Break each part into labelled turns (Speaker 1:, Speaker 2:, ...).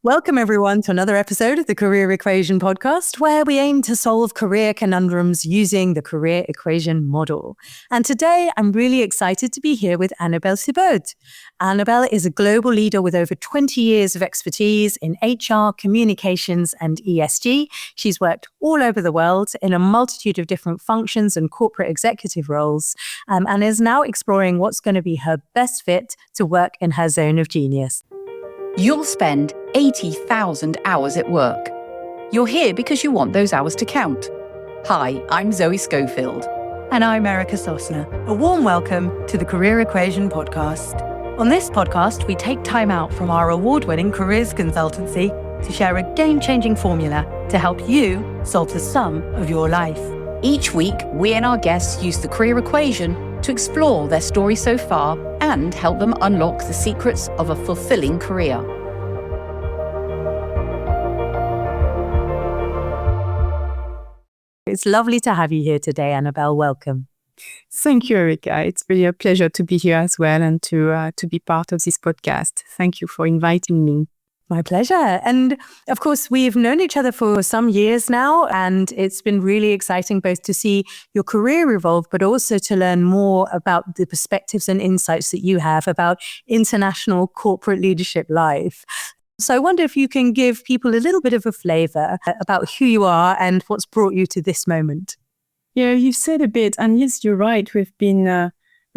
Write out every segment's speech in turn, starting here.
Speaker 1: Welcome, everyone, to another episode of the Career Equation podcast, where we aim to solve career conundrums using the career equation model. And today, I'm really excited to be here with Annabelle Thebaud. Annabelle is a global leader with over 20 years of expertise in HR, communications, and ESG. She's worked all over the world in a multitude of different functions and corporate executive roles, and is now exploring what's going to be her best fit to work in her zone of genius.
Speaker 2: You'll spend 80,000 hours at work. You're here because you want those hours to count. Hi, I'm Zoe Schofield.
Speaker 1: And I'm Erica Sosna. A warm welcome to the Career Equation podcast. On this podcast, we take time out from our award-winning careers consultancy to share a game-changing formula to help you solve the sum of your life.
Speaker 2: Each week, we and our guests use the career equation to explore their story so far and help them unlock the secrets of a fulfilling career.
Speaker 1: It's lovely to have you here today, Annabelle. Welcome.
Speaker 3: Thank you, Erica. It's really a pleasure to be here as well and to be part of this podcast. Thank you for inviting me.
Speaker 1: My pleasure. And of course, we've known each other for some years now, and it's been really exciting both to see your career evolve, but also to learn more about the perspectives and insights that you have about international corporate leadership life. So I wonder if you can give people a little bit of a flavor about who you are and what's brought you to this moment.
Speaker 3: Yeah, you said a bit, and yes, you're right. We've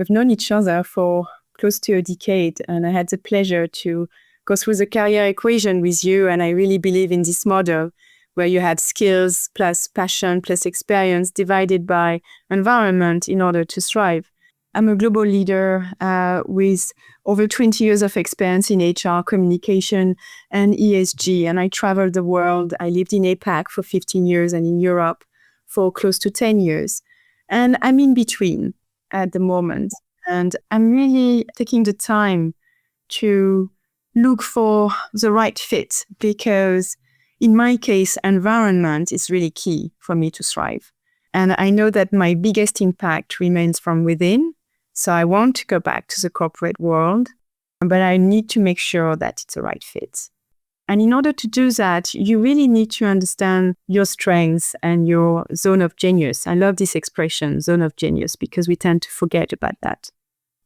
Speaker 3: known each other for close to a decade, and I had the pleasure to go through the career equation with you. And I really believe in this model where you had skills plus passion plus experience divided by environment in order to thrive. I'm a global leader with over 20 years of experience in HR, communication, and ESG. And I traveled the world. I lived in APAC for 15 years and in Europe for close to 10 years. And I'm in between at the moment. And I'm really taking the time to look for the right fit, because in my case, environment is really key for me to thrive. And I know that my biggest impact remains from within. So I want to go back to the corporate world, but I need to make sure that it's the right fit. And in order to do that, you really need to understand your strengths and your zone of genius. I love this expression, zone of genius, because we tend to forget about that.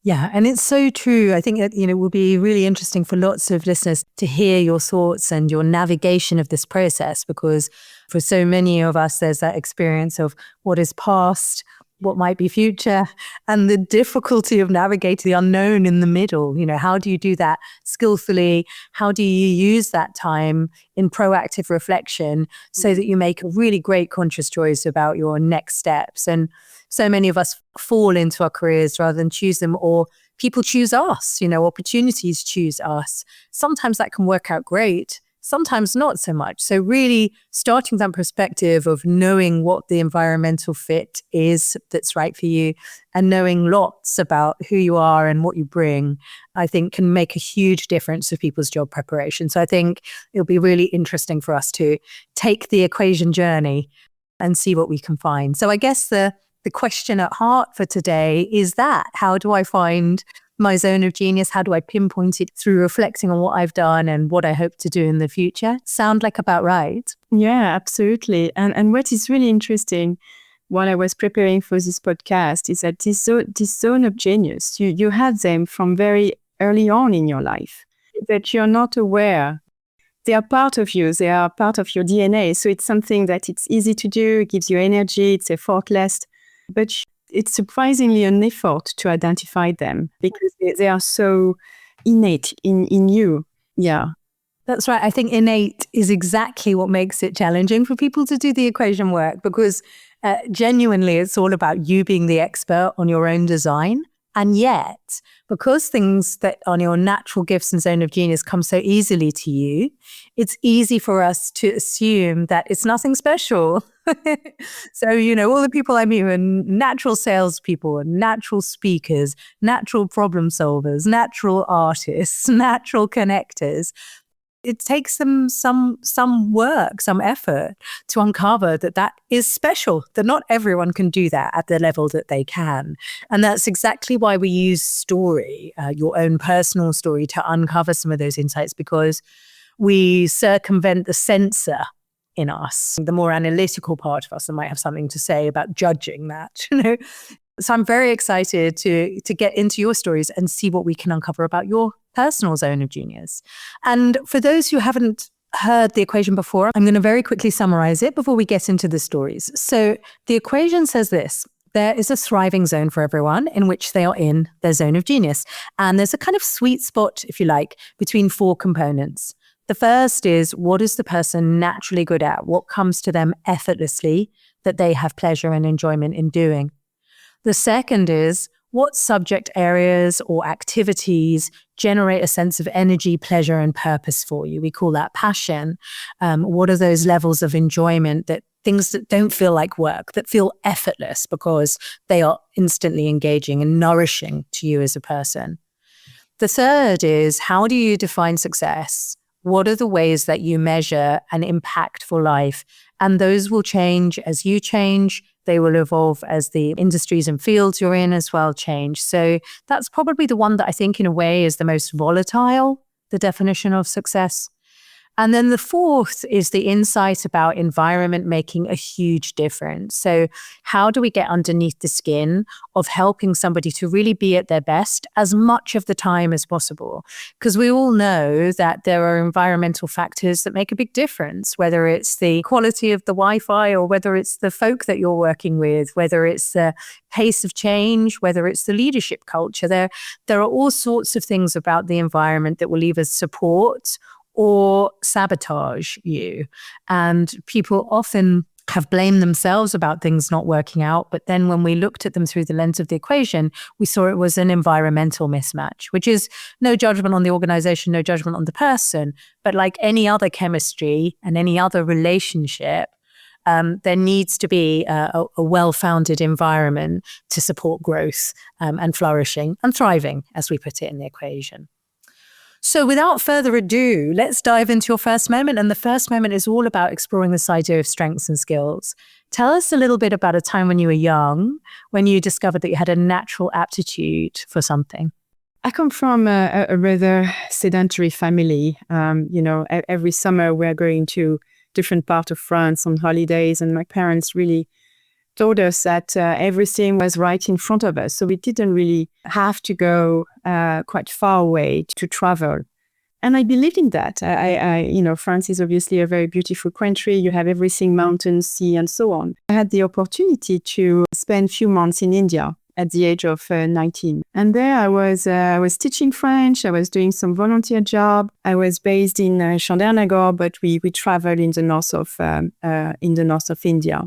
Speaker 1: Yeah, and it's so true. I think that, it will be really interesting for lots of listeners to hear your thoughts and your navigation of this process, because for so many of us, there's that experience of what is past, what might be future, and the difficulty of navigating the unknown in the middle. How do you do that skillfully? How do you use that time in proactive reflection so that you make a really great conscious choice about your next steps? And so many of us fall into our careers rather than choose them, or people choose us, opportunities choose us. Sometimes that can work out great, sometimes not so much. So really starting that perspective of knowing what the environmental fit is that's right for you and knowing lots about who you are and what you bring, I think can make a huge difference to people's job preparation. So I think it'll be really interesting for us to take the equation journey and see what we can find. So I guess the question at heart for today is that, how do I find my zone of genius? How do I pinpoint it through reflecting on what I've done and what I hope to do in the future? Sound like about right?
Speaker 3: Yeah, absolutely. And what is really interesting while I was preparing for this podcast is that this zone of genius, you had them from very early on in your life, that you're not aware. They are part of you. They are part of your DNA. So it's something that it's easy to do. It gives you energy. It's effortless. But it's surprisingly an effort to identify them because they are so innate in you. Yeah.
Speaker 1: That's right. I think innate is exactly what makes it challenging for people to do the equation work, because genuinely it's all about you being the expert on your own design. And yet, because things that are your natural gifts and zone of genius come so easily to you, it's easy for us to assume that it's nothing special. So, all the people I meet are natural salespeople, natural speakers, natural problem solvers, natural artists, natural connectors. It takes them some work, some effort to uncover that is special, that not everyone can do that at the level that they can. And that's exactly why we use story, your own personal story, to uncover some of those insights, because we circumvent the censor in us, the more analytical part of us that might have something to say about judging that, So I'm very excited to get into your stories and see what we can uncover about your personal zone of genius. And for those who haven't heard the equation before, I'm going to very quickly summarize it before we get into the stories. So the equation says this: there is a thriving zone for everyone in which they are in their zone of genius. And there's a kind of sweet spot, if you like, between four components. The first is, what is the person naturally good at? What comes to them effortlessly that they have pleasure and enjoyment in doing? The second is, what subject areas or activities generate a sense of energy, pleasure, and purpose for you? We call that passion. What are those levels of enjoyment, that things that don't feel like work, that feel effortless because they are instantly engaging and nourishing to you as a person? The third is, how do you define success? What are the ways that you measure an impactful life? And those will change as you change. They will evolve as the industries and fields you're in as well change. So that's probably the one that I think in a way is the most volatile, the definition of success. And then the fourth is the insight about environment making a huge difference. So how do we get underneath the skin of helping somebody to really be at their best as much of the time as possible? Because we all know that there are environmental factors that make a big difference, whether it's the quality of the Wi-Fi or whether it's the folk that you're working with, whether it's the pace of change, whether it's the leadership culture. There are all sorts of things about the environment that will either support or sabotage you. And people often have blamed themselves about things not working out. But then when we looked at them through the lens of the equation, we saw it was an environmental mismatch, which is no judgment on the organization, no judgment on the person. But like any other chemistry and any other relationship, there needs to be a well-founded environment to support growth and flourishing and thriving, as we put it in the equation. So without further ado, let's dive into your first moment. And the first moment is all about exploring this idea of strengths and skills. Tell us a little bit about a time when you were young, when you discovered that you had a natural aptitude for something.
Speaker 3: I come from a rather sedentary family. Every summer we're going to different parts of France on holidays, and my parents really told us that everything was right in front of us. So we didn't really have to go quite far away to travel. And I believed in that. France is obviously a very beautiful country. You have everything, mountains, sea, and so on. I had the opportunity to spend a few months in India at the age of 19. And there I was teaching French. I was doing some volunteer job. I was based in Chandernagore, but we traveled in the north of India.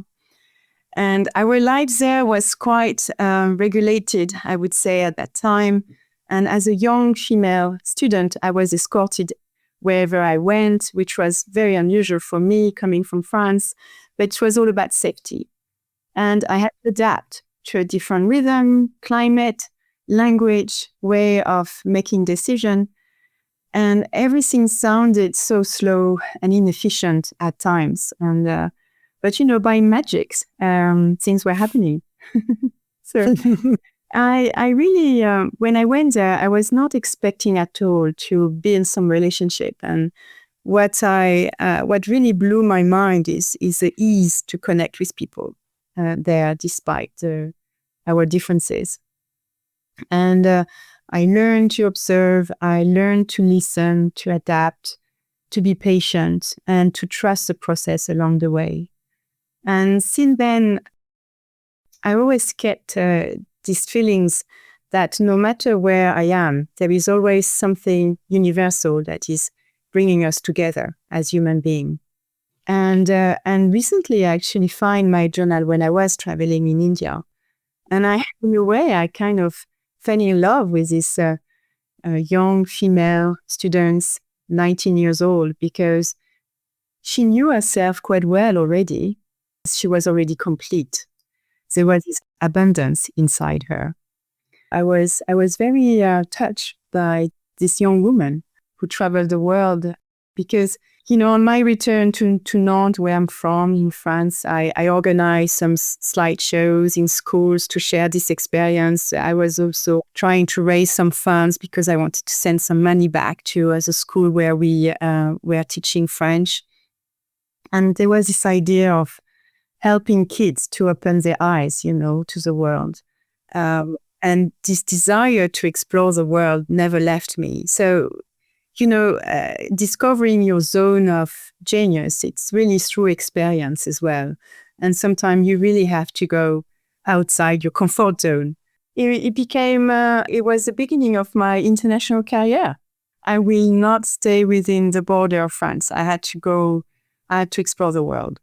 Speaker 3: And our lives there was quite regulated, I would say, at that time. And as a young female student, I was escorted wherever I went, which was very unusual for me coming from France, but it was all about safety. And I had to adapt to a different rhythm, climate, language, way of making decisions. And everything sounded so slow and inefficient at times. But by magic, things were happening. So I really, when I went there, I was not expecting at all to be in some relationship. And what really blew my mind is the ease to connect with people there, despite our differences. And I learned to observe, I learned to listen, to adapt, to be patient, and to trust the process along the way. And since then, I always get these feelings that no matter where I am, there is always something universal that is bringing us together as human beings. And recently, I actually find my journal when I was traveling in India. And in a way, I kind of fell in love with this young female student, 19 years old, because she knew herself quite well already. She was already complete. There was this abundance inside her. I was very touched by this young woman who traveled the world because, on my return to Nantes, where I'm from in France, I organized some slideshows in schools to share this experience. I was also trying to raise some funds because I wanted to send some money back to as a school where we were teaching French. And there was this idea of helping kids to open their eyes, to the world. And this desire to explore the world never left me. So, discovering your zone of genius, it's really through experience as well. And sometimes you really have to go outside your comfort zone. It was the beginning of my international career. I will not stay within the border of France. I had to explore the world.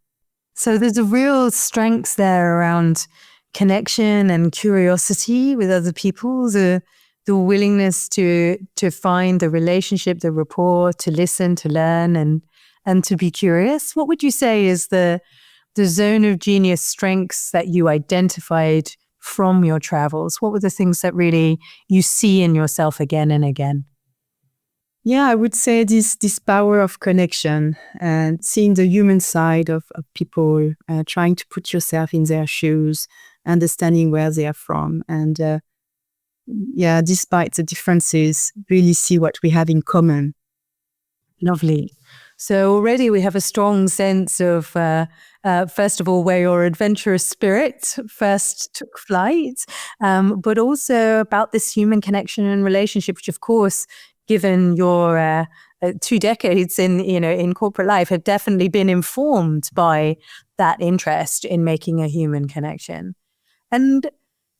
Speaker 1: So there's a real strength there around connection and curiosity with other people, the willingness to find the relationship, the rapport, to listen, to learn, and to be curious. What would you say is the zone of genius strengths that you identified from your travels? What were the things that really you see in yourself again and again?
Speaker 3: Yeah, I would say this power of connection and seeing the human side of people, trying to put yourself in their shoes, understanding where they are from. And despite the differences, really see what we have in common.
Speaker 1: Lovely. So already we have a strong sense of, first of all, where your adventurous spirit first took flight, but also about this human connection and relationship, which of course, given your 2 decades in corporate life, have definitely been informed by that interest in making a human connection. And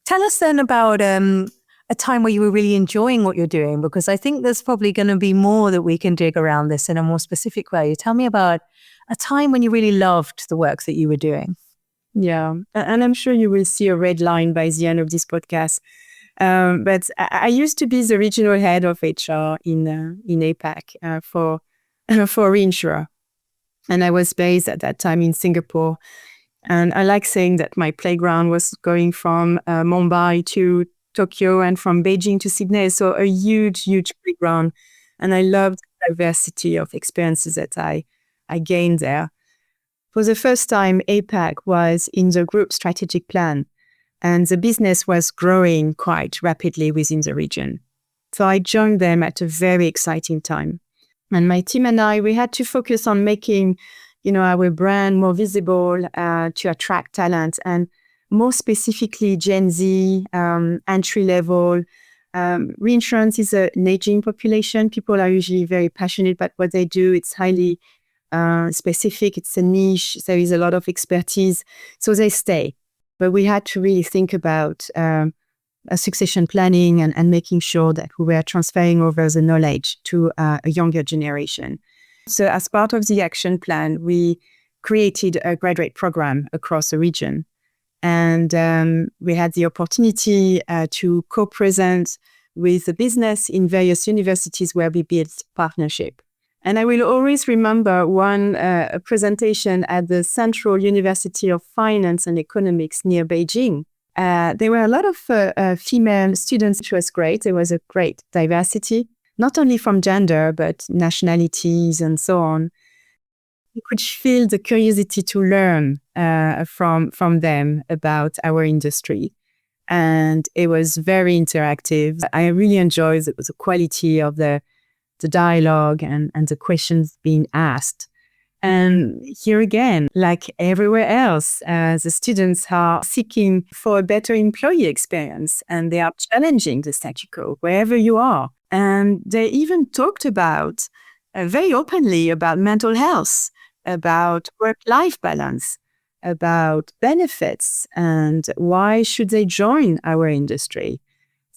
Speaker 1: tell us then about a time where you were really enjoying what you're doing, because I think there's probably going to be more that we can dig around this in a more specific way. Tell me about a time when you really loved the work that you were doing.
Speaker 3: Yeah, and I'm sure you will see a red line by the end of this podcast. But I used to be the regional head of HR in APAC for reinsurer. And I was based at that time in Singapore. And I like saying that my playground was going from Mumbai to Tokyo and from Beijing to Sydney. So a huge, huge playground. And I loved the diversity of experiences that I gained there. For the first time, APAC was in the group strategic plan. And the business was growing quite rapidly within the region. So I joined them at a very exciting time. And my team and I, we had to focus on making, our brand more visible to attract talent, and more specifically Gen Z, entry level. Reinsurance is an aging population. People are usually very passionate about what they do. It's highly specific. It's a niche. There is a lot of expertise. So they stay. But we had to really think about a succession planning and making sure that we were transferring over the knowledge to a younger generation. So as part of the action plan, we created a graduate program across the region. And we had the opportunity to co-present with the business in various universities where we built partnership. And I will always remember one presentation at the Central University of Finance and Economics near Beijing. There were a lot of female students, which was great. There was a great diversity, not only from gender, but nationalities and so on. You could feel the curiosity to learn from them about our industry. And it was very interactive. I really enjoyed the quality of the dialogue and the questions being asked. And here again, like everywhere else, the students are seeking for a better employee experience, and they are challenging the status quo wherever you are. And they even talked about, very openly, about mental health, about work-life balance, about benefits, and why should they join our industry.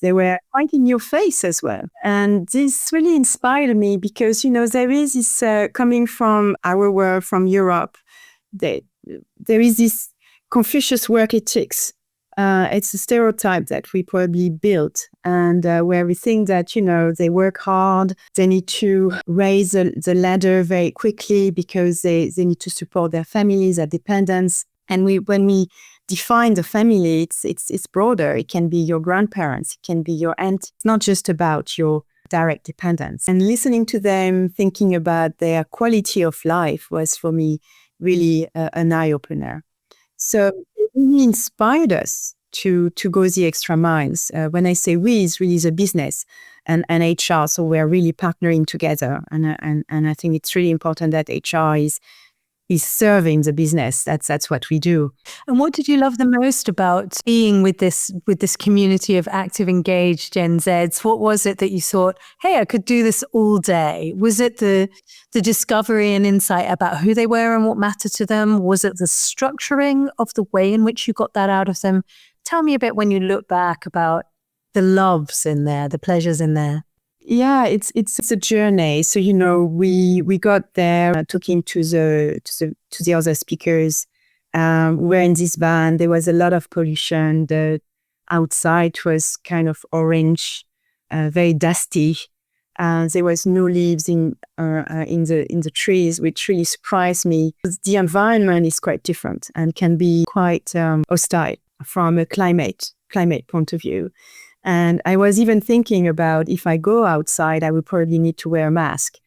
Speaker 3: They were quite in your face as well. And this really inspired me because, there is this, coming from our world, from Europe, there is this Confucius work ethics. It's a stereotype that we probably built, and where we think that, they work hard, they need to raise the ladder very quickly because they need to support their families, their dependents. And when we define the family, it's broader. It can be your grandparents, it can be your aunt. It's not just about your direct dependence. And listening to them, thinking about their quality of life was for me really an eye-opener. So it really inspired us to go the extra miles. When I say we, it's really the business and HR. So we're really partnering together. And I think it's really important that HR is serving the business. That's what we do.
Speaker 1: And what did you love the most about being with this community of active, engaged Gen Zs? What was it that you thought, hey, I could do this all day? Was it the discovery and insight about who they were and what mattered to them? Was it the structuring of the way in which you got that out of them? Tell me a bit when you look back about the loves in there, the pleasures in there.
Speaker 3: Yeah, it's a journey. So, we got there talking to the other speakers. We're in this van. There was a lot of pollution. The outside was kind of orange, very dusty. There was no leaves in the trees, which really surprised me. The environment is quite different and can be quite hostile from a climate point of view. And I was even thinking about if I go outside, I would probably need to wear a mask.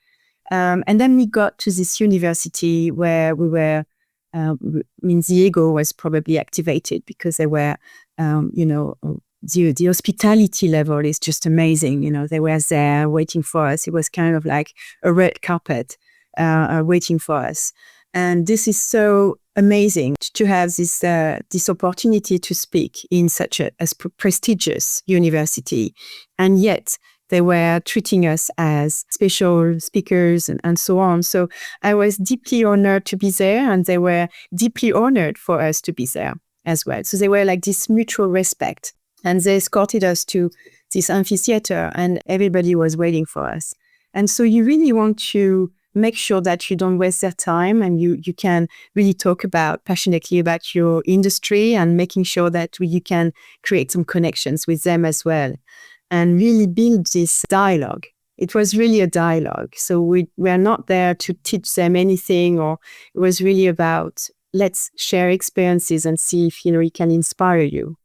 Speaker 3: And then we got to this university where we were, the ego was probably activated because they were, the hospitality level is just amazing. They were there waiting for us. It was kind of like a red carpet waiting for us. And this is so amazing to have this opportunity to speak in such a prestigious university. And yet they were treating us as special speakers and so on. So I was deeply honored to be there, and they were deeply honored for us to be there as well. So they were like this mutual respect. And they escorted us to this amphitheater, and everybody was waiting for us. And so you really want to make sure that you don't waste their time, and you can really talk passionately about your industry, and making sure that you can create some connections with them as well, and really build this dialogue. It was really a dialogue. So we're not there to teach them anything, or it was really about let's share experiences and see if it can inspire you.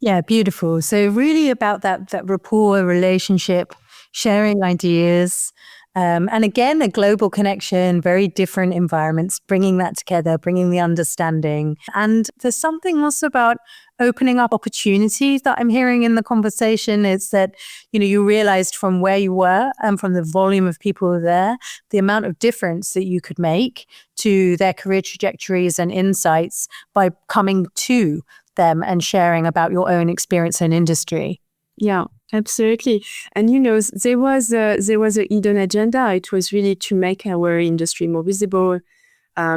Speaker 1: Yeah, beautiful. So really about that rapport, relationship, sharing ideas. And again, a global connection, very different environments, bringing that together, bringing the understanding. And there's something also about opening up opportunities that I'm hearing in the conversation. Is that, you realized from where you were and from the volume of people there, the amount of difference that you could make to their career trajectories and insights by coming to them and sharing about your own experience and industry.
Speaker 3: Yeah, absolutely. And there was a hidden agenda. It was really to make our industry more visible,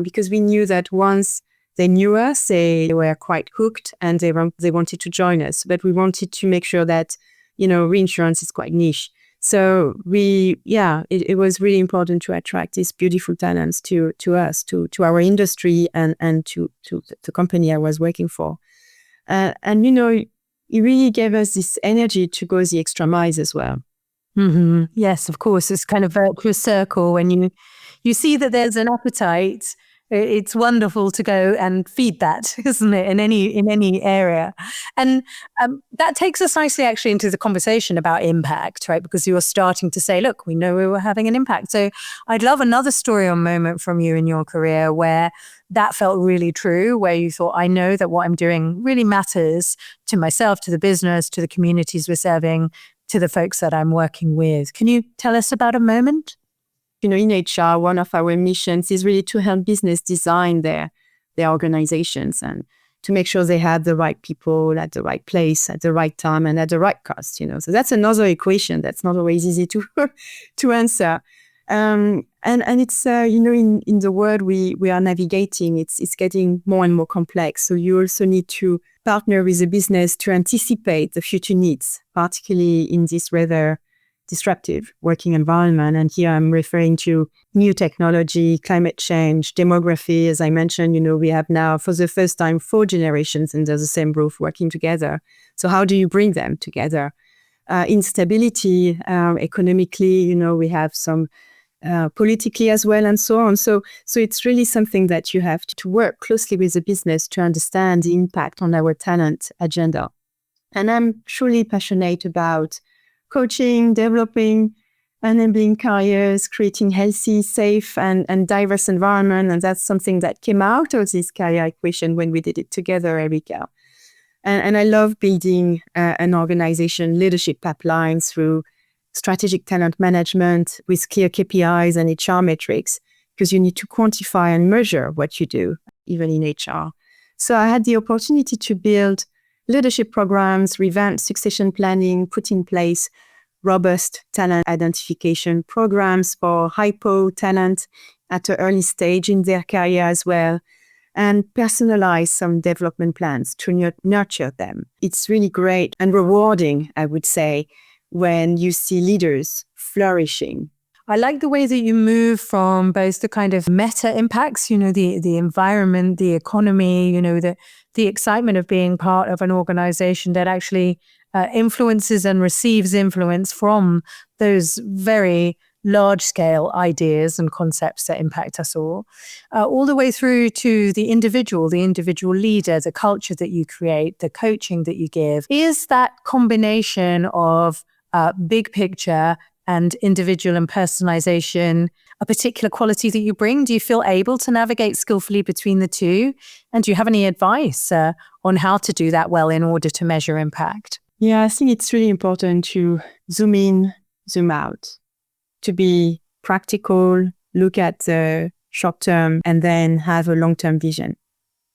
Speaker 3: because we knew that once they knew us, they were quite hooked, and they wanted to join us. But we wanted to make sure that reinsurance is quite niche. So it was really important to attract these beautiful talents to us, to our industry, and to the company I was working for. It really gave us this energy to go the extra miles as well.
Speaker 1: Mm-hmm. Yes, of course. It's kind of a virtuous circle. When you see that there's an appetite, it's wonderful to go and feed that, isn't it, in any area? And that takes us nicely actually into the conversation about impact, right? Because you're starting to say, look, we know we were having an impact. So I'd love another story or moment from you in your career where that felt really true, where you thought, I know that what I'm doing really matters to myself, to the business, to the communities we're serving, to the folks that I'm working with. Can you tell us about a moment?
Speaker 3: In HR, one of our missions is really to help business design their organizations, and to make sure they have the right people at the right place at the right time and at the right cost. So that's another equation that's not always easy to answer. And it's in the world we are navigating, it's getting more and more complex. So you also need to partner with the business to anticipate the future needs, particularly in this rather disruptive working environment. And here I'm referring to new technology, climate change, demography. As I mentioned, we have now for the first time 4 generations under the same roof working together. So how do you bring them together? Instability, economically, we have some politically as well, and so on. So it's really something that you have to work closely with the business to understand the impact on our talent agenda. And I'm truly passionate about coaching, developing enabling careers, creating healthy, safe, and diverse environment. And that's something that came out of this career equation when we did it together, Erica. And I love building an organization leadership pipeline through strategic talent management with clear KPIs and HR metrics, because you need to quantify and measure what you do, even in HR. So I had the opportunity to build leadership programs, revamp succession planning, put in place robust talent identification programs for hypo talent at an early stage in their career as well, and personalize some development plans to nurture them. It's really great and rewarding, I would say, when you see leaders flourishing.
Speaker 1: I like the way that you move from both the kind of meta impacts, the environment, the economy, the excitement of being part of an organization that actually influences and receives influence from those very large-scale ideas and concepts that impact us all the way through to the individual leader, the culture that you create, the coaching that you give. Is that combination of big picture and individual and personalization a particular quality that you bring? Do you feel able to navigate skillfully between the two? And do you have any advice on how to do that well in order to measure impact?
Speaker 3: Yeah, I think it's really important to zoom in, zoom out, to be practical, look at the short term, and then have a long-term vision.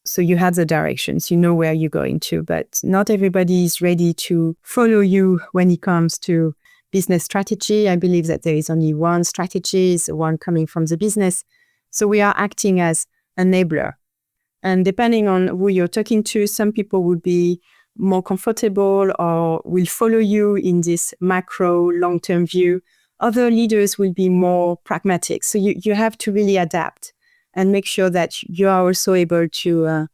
Speaker 3: So you have the directions, you know where you're going to, but not everybody is ready to follow you when it comes to business strategy. I believe that there is only one strategy, is the one coming from the business. So we are acting as an enabler. And depending on who you're talking to, some people would be more comfortable or will follow you in this macro long-term view. Other leaders will be more pragmatic. So you have to really adapt and make sure that you are also able to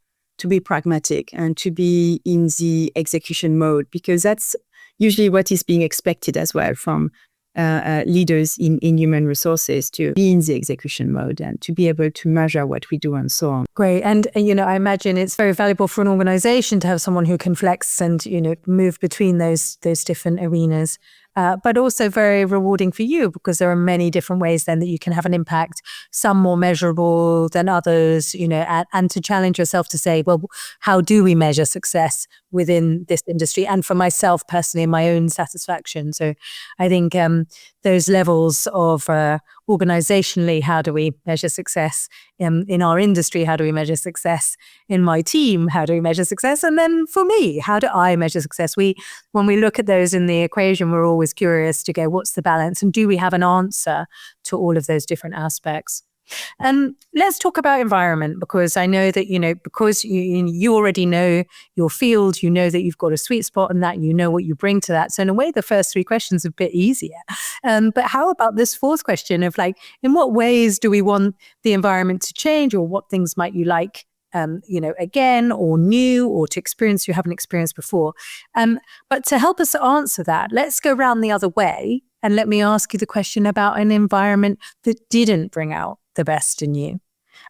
Speaker 3: be pragmatic and to be in the execution mode, because that's usually what is being expected as well from leaders in human resources, to be in the execution mode and to be able to measure what we do and so on.
Speaker 1: Great. And, I imagine it's very valuable for an organization to have someone who can flex and, move between those different arenas. But also very rewarding for you, because there are many different ways then that you can have an impact, some more measurable than others, and to challenge yourself to say, well, how do we measure success within this industry? And for myself personally, my own satisfaction. So I think those levels of organizationally, how do we measure success in our industry? How do we measure success in my team? How do we measure success? And then for me, how do I measure success? When we look at those in the equation, we're always curious to go, what's the balance? And do we have an answer to all of those different aspects? And let's talk about environment, because I know that, because you already know your field, you know that you've got a sweet spot in that, you know what you bring to that. So in a way, the first three questions are a bit easier. But how about this fourth question of in what ways do we want the environment to change, or what things might you like, again, or new, or to experience you haven't experienced before? But to help us answer that, let's go round the other way. And let me ask you the question about an environment that didn't bring out the best in you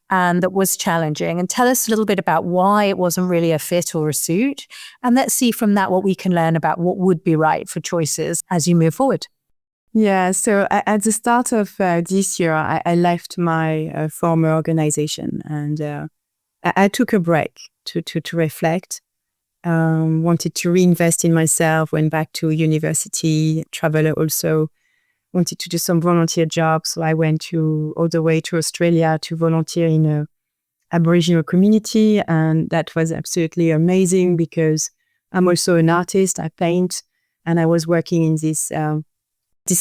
Speaker 1: and that was challenging. And tell us a little bit about why it wasn't really a fit or a suit. And let's see from that what we can learn about what would be right for choices as you move forward.
Speaker 3: Yeah, so at the start of this year, I left my former organization, and I took a break to reflect. Wanted to reinvest in myself, went back to university, travel also, wanted to do some volunteer jobs. So I went all the way to Australia to volunteer in an Aboriginal community. And that was absolutely amazing, because I'm also an artist. I paint, and I was working in this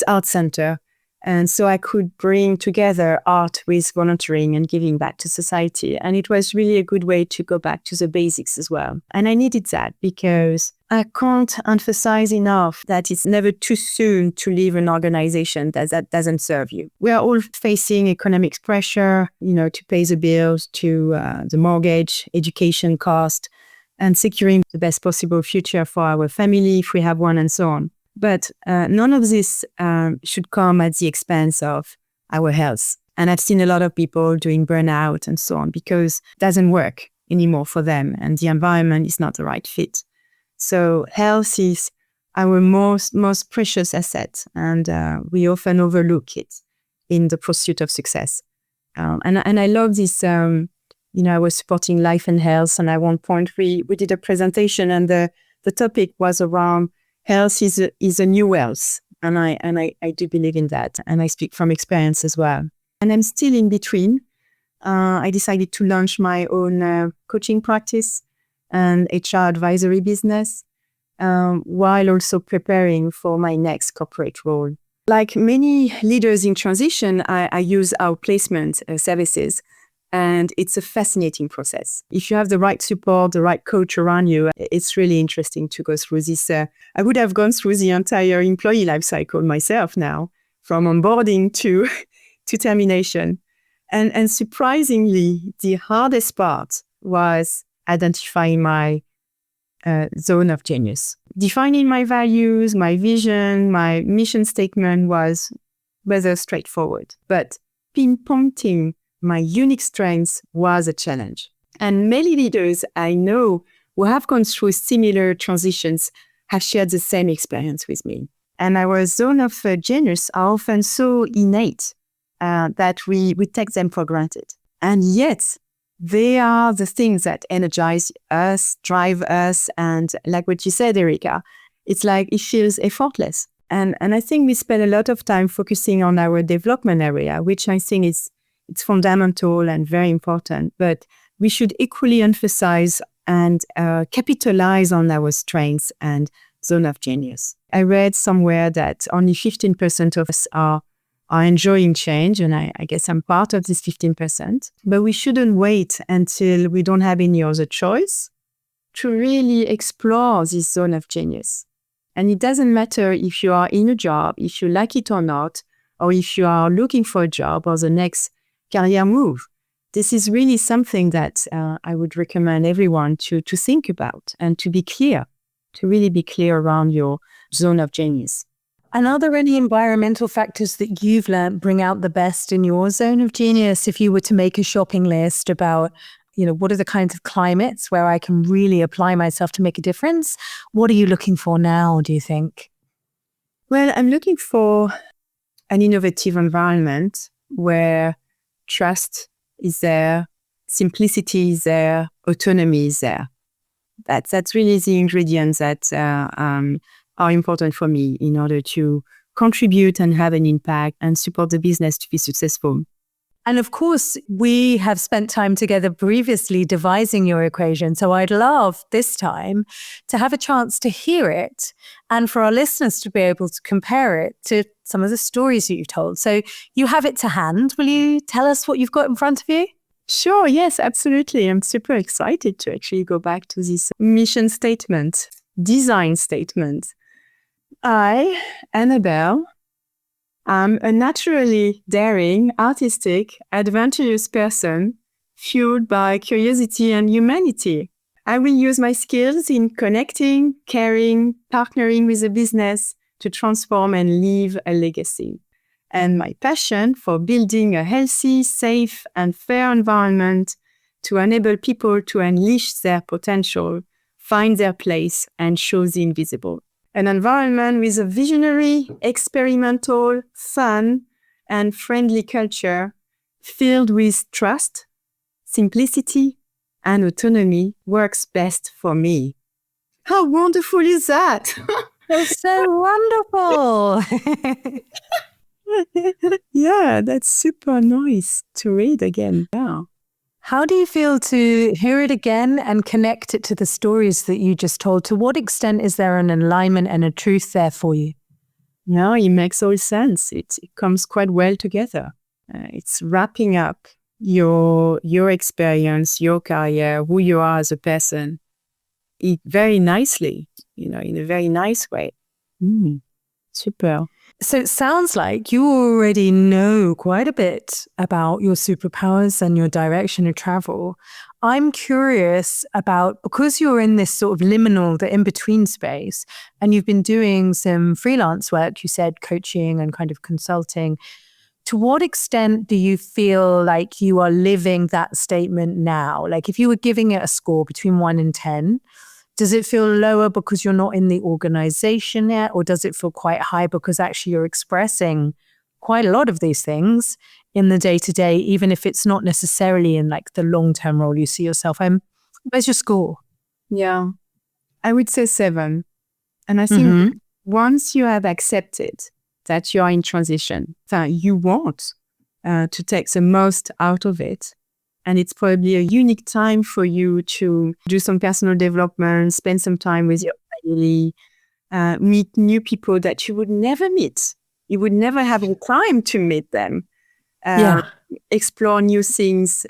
Speaker 3: art center. And so I could bring together art with volunteering and giving back to society. And it was really a good way to go back to the basics as well. And I needed that, because I can't emphasize enough that it's never too soon to leave an organization that doesn't serve you. We are all facing economic pressure, to pay the bills, to the mortgage, education cost, and securing the best possible future for our family, if we have one, and so on. But none of this should come at the expense of our health. And I've seen a lot of people doing burnout and so on, because it doesn't work anymore for them, and the environment is not the right fit. So health is our most precious asset, and we often overlook it in the pursuit of success. And I love this. I was supporting life and health, and at one point we did a presentation, and the topic was around health is a new wealth, and I do believe in that, and I speak from experience as well. And I'm still in between. I decided to launch my own coaching practice and HR advisory business, while also preparing for my next corporate role. Like many leaders in transition, I use our placement services, and it's a fascinating process. If you have the right support, the right coach around you, it's really interesting to go through this. I would have gone through the entire employee life cycle myself now, from onboarding to termination. And surprisingly, the hardest part was identifying my zone of genius. Defining my values, my vision, my mission statement was rather straightforward. But pinpointing my unique strengths was a challenge. And many leaders I know who have gone through similar transitions have shared the same experience with me. And our zone of genius are often so innate that we take them for granted. And yet, they are the things that energize us, drive us, and like what you said, Erica, it's like it feels effortless. And I think we spend a lot of time focusing on our development area, which I think it's fundamental and very important. But we should equally emphasize and capitalize on our strengths and zone of genius. I read somewhere that only 15% of us are enjoying change, and I guess I'm part of this 15%. But we shouldn't wait until we don't have any other choice to really explore this zone of genius. And it doesn't matter if you are in a job, if you like it or not, or if you are looking for a job or the next career move. This is really something that I would recommend everyone to think about and to be clear, to really be clear around your zone of genius.
Speaker 1: And are there any environmental factors that you've learned bring out the best in your zone of genius? If you were to make a shopping list about, what are the kinds of climates where I can really apply myself to make a difference? What are you looking for now, do you think?
Speaker 3: Well, I'm looking for an innovative environment where trust is there, simplicity is there, autonomy is there. That's really the ingredients that are important for me in order to contribute and have an impact and support the business to be successful.
Speaker 1: And of course, we have spent time together previously devising your equation. So I'd love this time to have a chance to hear it and for our listeners to be able to compare it to some of the stories that you've told. So you have it to hand. Will you tell us what you've got in front of you?
Speaker 3: Sure, yes, absolutely. I'm super excited to actually go back to this mission statement, design statement. I, Annabelle, am a naturally daring, artistic, adventurous person fueled by curiosity and humanity. I will use my skills in connecting, caring, partnering with a business to transform and leave a legacy. And my passion for building a healthy, safe, and fair environment to enable people to unleash their potential, find their place, and show the invisible. An environment with a visionary, experimental, fun, and friendly culture filled with trust, simplicity, and autonomy works best for me. How wonderful is that?
Speaker 1: It's so wonderful.
Speaker 3: Yeah, that's super nice to read again. Yeah.
Speaker 1: How do you feel to hear it again and connect it to the stories that you just told? To what extent is there an alignment and a truth there for you?
Speaker 3: No, it makes all sense. It comes quite well together. It's wrapping up your experience, your career, who you are as a person, very nicely, in a very nice way. Super.
Speaker 1: So it sounds like you already know quite a bit about your superpowers and your direction of travel. I'm curious about, because you're in this sort of liminal, the in-between space, and you've been doing some freelance work, you said coaching and kind of consulting. To what extent do you feel like you are living that statement now? Like if you were giving it a score between 1 and 10, Does it feel lower because you're not in the organization yet? Or does it feel quite high because actually you're expressing quite a lot of these things in the day-to-day, even if it's not necessarily in like the long-term role you see yourself? Where's your score?
Speaker 3: Yeah, I would say 7. And I think once you have accepted that you are in transition, that you want to take the most out of it, and it's probably a unique time for you to do some personal development, spend some time with your family, meet new people that you would never meet. You would never have the time to meet them. Explore new things,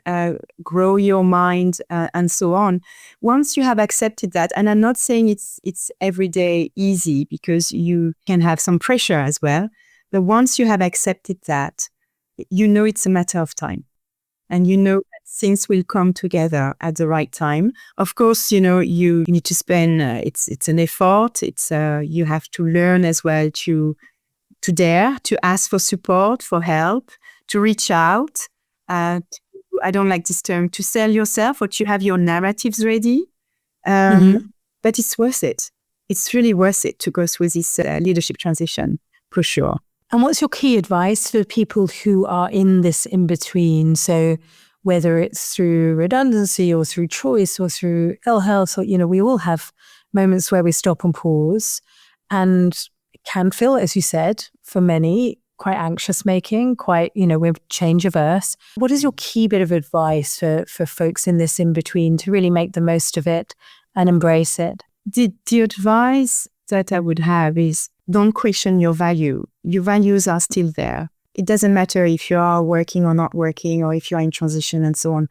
Speaker 3: grow your mind, and so on. Once you have accepted that, and I'm not saying it's every day easy because you can have some pressure as well, but once you have accepted that, you know it's a matter of time. And you know that things will come together at the right time. Of course, you need to spend, it's an effort. You have to learn as well to dare, to ask for support, for help, to reach out. I don't like this term, to sell yourself or to have your narratives ready. But it's worth it. It's really worth it to go through this leadership transition, for sure.
Speaker 1: And what's your key advice for people who are in this in-between? So whether it's through redundancy or through choice or through ill health, or, we all have moments where we stop and pause, and it can feel, as you said, for many, quite anxious making, quite, we're change averse. What is your key bit of advice for folks in this in-between to really make the most of it and embrace it?
Speaker 3: The advice that I would have is, don't question your value. Your values are still there. It doesn't matter if you are working or not working, or if you're in transition and so on.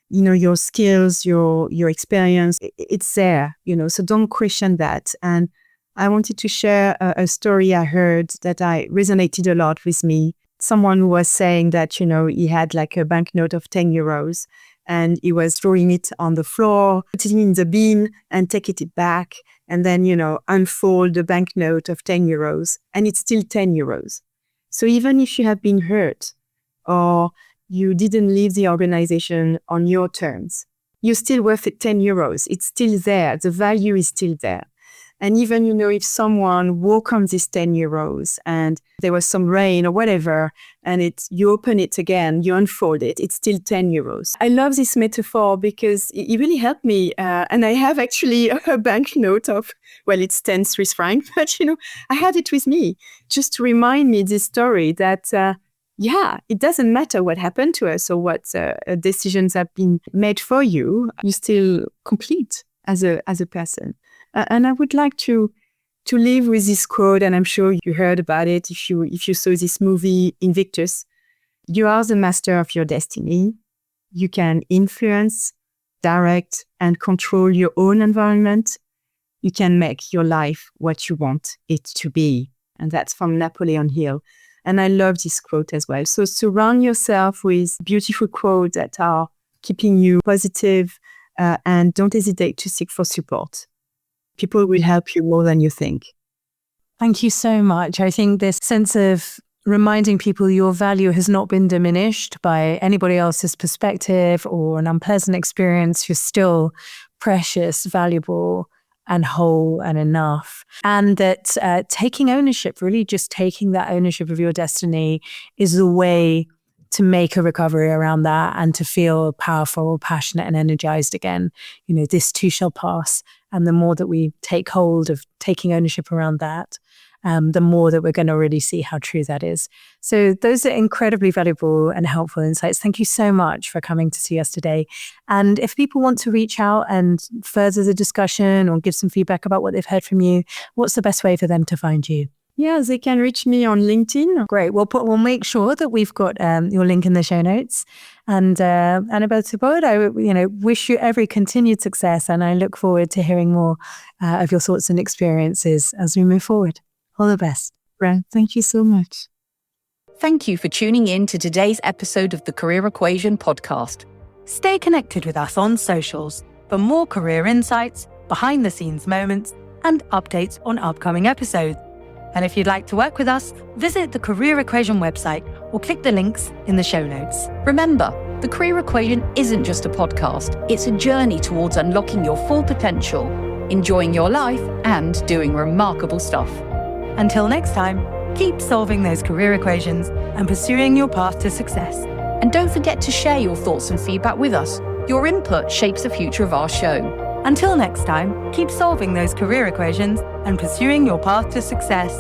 Speaker 3: Your skills, your experience, it's there, so don't question that. And I wanted to share a story I heard that resonated a lot with me. Someone was saying that, he had like a banknote of 10 euros and he was throwing it on the floor, putting it in the bin and taking it back. And then, unfold the banknote of 10 euros and it's still 10 euros. So even if you have been hurt or you didn't leave the organization on your terms, you're still worth it 10 euros. It's still there. The value is still there. And even, if someone walk on this 10 euros and there was some rain or whatever, and you open it again, you unfold it, it's still 10 euros. I love this metaphor because it really helped me. And I have actually a banknote of, it's 10 Swiss francs, but, I had it with me just to remind me this story that, it doesn't matter what happened to us or what decisions have been made for you. You're still complete as a person. And I would like to leave with this quote, and I'm sure you heard about it if you saw this movie Invictus. You are the master of your destiny. You can influence, direct, and control your own environment. You can make your life what you want it to be. And that's from Napoleon Hill. And I love this quote as well. So surround yourself with beautiful quotes that are keeping you positive, and don't hesitate to seek for support. People will help you more than you think.
Speaker 1: Thank you so much. I think this sense of reminding people your value has not been diminished by anybody else's perspective or an unpleasant experience. You're still precious, valuable, and whole and enough. And that taking ownership, really just taking that ownership of your destiny, is the way to make a recovery around that and to feel powerful, passionate, and energized again. This too shall pass. And the more that we take hold of taking ownership around that, the more that we're going to really see how true that is. So those are incredibly valuable and helpful insights. Thank you so much for coming to see us today. And if people want to reach out and further the discussion or give some feedback about what they've heard from you, what's the best way for them to find you?
Speaker 3: Yeah, they can reach me on LinkedIn.
Speaker 1: Great. We'll make sure that we've got your link in the show notes. And Annabelle Thebaud, I wish you every continued success, and I look forward to hearing more of your thoughts and experiences as we move forward. All the best.
Speaker 3: Brent, thank you so much.
Speaker 2: Thank you for tuning in to today's episode of the Career Equation podcast.
Speaker 4: Stay connected with us on socials for more career insights, behind-the-scenes moments, and updates on upcoming episodes. And if you'd like to work with us, visit the Career Equation website or click the links in the show notes.
Speaker 2: Remember, the Career Equation isn't just a podcast, it's a journey towards unlocking your full potential. enjoying your life and doing remarkable stuff.
Speaker 4: Until next time, keep solving those career equations and pursuing your path to success.
Speaker 2: And don't forget to share your thoughts and feedback with us. Your input shapes the future of our show.
Speaker 4: Until next time, keep solving those career equations and pursuing your path to success.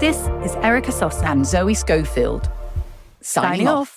Speaker 4: This is Erica Sosna
Speaker 2: And Zoe Schofield. Signing off.